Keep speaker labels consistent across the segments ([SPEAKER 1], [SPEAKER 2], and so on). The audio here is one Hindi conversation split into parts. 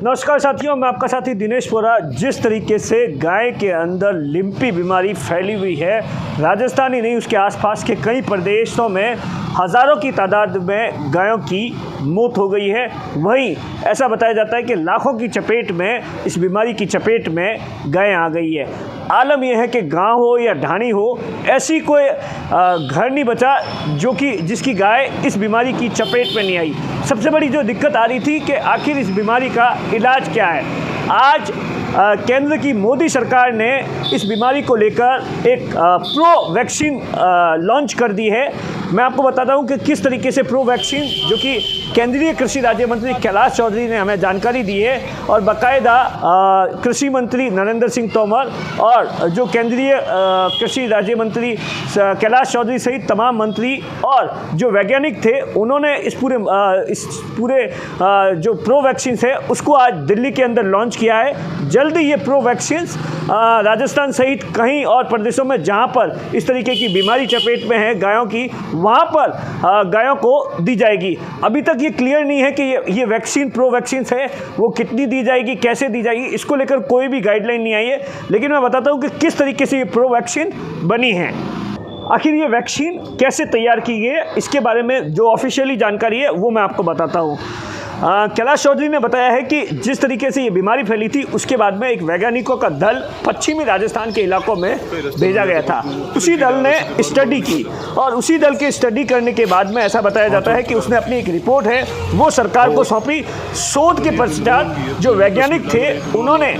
[SPEAKER 1] नमस्कार साथियों, मैं आपका साथी दिनेश वोरा। जिस तरीके से गाय के अंदर लिम्पी बीमारी फैली हुई है, राजस्थान ही नहीं उसके आसपास के कई प्रदेशों में हज़ारों की तादाद में गायों की मौत हो गई है। वहीं ऐसा बताया जाता है कि लाखों की चपेट में, इस बीमारी की चपेट में गायें आ गई है। आलम यह है कि गांव हो या ढाणी हो, ऐसी कोई घर नहीं बचा जिसकी गाय इस बीमारी की चपेट में नहीं आई। सबसे बड़ी जो दिक्कत आ रही थी कि आखिर इस बीमारी का इलाज क्या है। आज केंद्र की मोदी सरकार ने इस बीमारी को लेकर एक प्रो वैक्सीन लॉन्च कर दी है। मैं आपको बताता हूं कि किस तरीके से प्रो वैक्सीन, जो कि केंद्रीय कृषि राज्य मंत्री कैलाश चौधरी ने हमें जानकारी दी है, और बाकायदा कृषि मंत्री नरेंद्र सिंह तोमर और जो केंद्रीय कृषि राज्य मंत्री कैलाश चौधरी सहित तमाम मंत्री और जो वैज्ञानिक थे, उन्होंने इस पूरे जो प्रो वैक्सीन है उसको आज दिल्ली के अंदर लॉन्च किया है। जल्दी ये प्रो वैक्सीन राजस्थान सहित कहीं और प्रदेशों में जहां पर इस तरीके की बीमारी चपेट में है गायों की, वहां पर गायों को दी जाएगी। अभी तक ये क्लियर नहीं है कि ये वैक्सीन, प्रो वैक्सीन है, वो कितनी दी जाएगी, कैसे दी जाएगी, इसको लेकर कोई भी गाइडलाइन नहीं आई है। लेकिन मैं बताता हूं कि किस तरीके से ये प्रो वैक्सीन बनी है। आखिर ये वैक्सीन कैसे तैयार की गई है, इसके बारे में जो ऑफिशियली जानकारी है वो मैं आपको बताता हूँ। कैलाश चौधरी ने बताया है कि जिस तरीके से ये बीमारी फैली थी, उसके बाद में एक वैज्ञानिकों का दल पश्चिमी राजस्थान के इलाकों में भेजा गया था। उसी दल ने स्टडी की और उसी दल के स्टडी करने के बाद में ऐसा बताया जाता है कि उसने अपनी एक रिपोर्ट है वो सरकार को सौंपी। शोध के पश्चात जो वैज्ञानिक थे, उन्होंने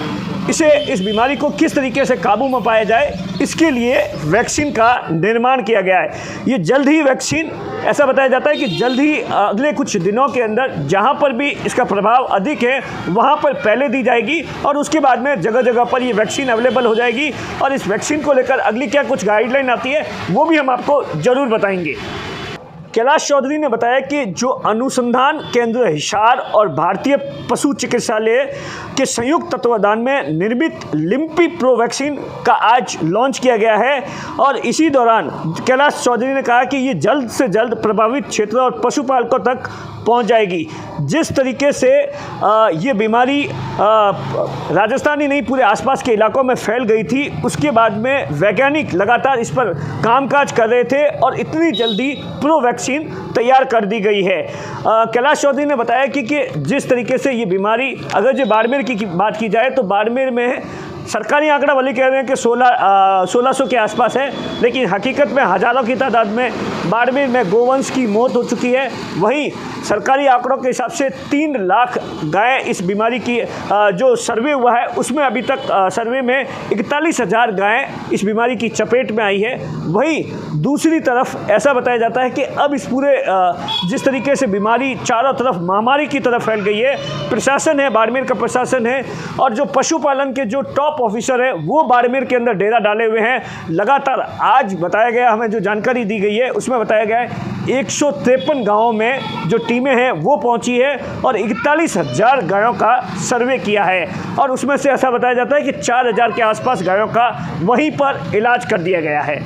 [SPEAKER 1] इस बीमारी को किस तरीके से काबू में पाया जाए, इसके लिए वैक्सीन का निर्माण किया गया है। ये जल्द ही वैक्सीन, ऐसा बताया जाता है कि जल्द ही अगले कुछ दिनों के अंदर जहां पर भी इसका प्रभाव अधिक है वहां पर पहले दी जाएगी और उसके बाद में जगह जगह पर ये वैक्सीन अवेलेबल हो जाएगी। और इस वैक्सीन को लेकर अगली क्या कुछ गाइडलाइन आती है वो भी हम आपको ज़रूर बताएंगे। कैलाश चौधरी ने बताया कि जो अनुसंधान केंद्र हिसार और भारतीय पशु चिकित्सालय के संयुक्त तत्वाधान में निर्मित लिम्पी प्रो वैक्सीन का आज लॉन्च किया गया है। और इसी दौरान कैलाश चौधरी ने कहा कि ये जल्द से जल्द प्रभावित क्षेत्रों और पशुपालकों तक पहुंच जाएगी। जिस तरीके से ये बीमारी राजस्थान ही नहीं पूरे आसपास के इलाकों में फैल गई थी, उसके बाद में वैज्ञानिक लगातार इस पर कामकाज कर रहे थे और इतनी जल्दी प्रो वैक्सीन तैयार कर दी गई है। कैलाश चौधरी ने बताया कि जिस तरीके से ये बीमारी, अगर जो बाड़मेर की बात की जाए तो बाड़मेर में सरकारी आंकड़ा वाले कह रहे हैं कि 1600 के आसपास है, लेकिन हकीकत में हज़ारों की तादाद में बाड़मेर में गोवंश की मौत हो चुकी है। वहीं सरकारी आंकड़ों के हिसाब से 3 लाख गायें इस बीमारी की जो सर्वे हुआ है उसमें अभी तक सर्वे में 41,000 गायें इस बीमारी की चपेट में आई है। वहीं दूसरी तरफ ऐसा बताया जाता है कि अब इस पूरे जिस तरीके से बीमारी चारों तरफ महामारी की तरफ फैल गई है, प्रशासन है, बाड़मेर का प्रशासन है और जो पशुपालन के जो टॉप ऑफिसर है वो बाड़मेर के अंदर डेरा डाले हुए हैं। लगातार आज बताया गया, हमें जो जानकारी दी गई है उसमें बताया गया है 153 गाँवों में जो टीमें हैं वो पहुंची है और 41,000 गायों का सर्वे किया है। और उसमें से ऐसा बताया जाता है कि 4,000 के आसपास गायों का वहीं पर इलाज कर दिया गया है।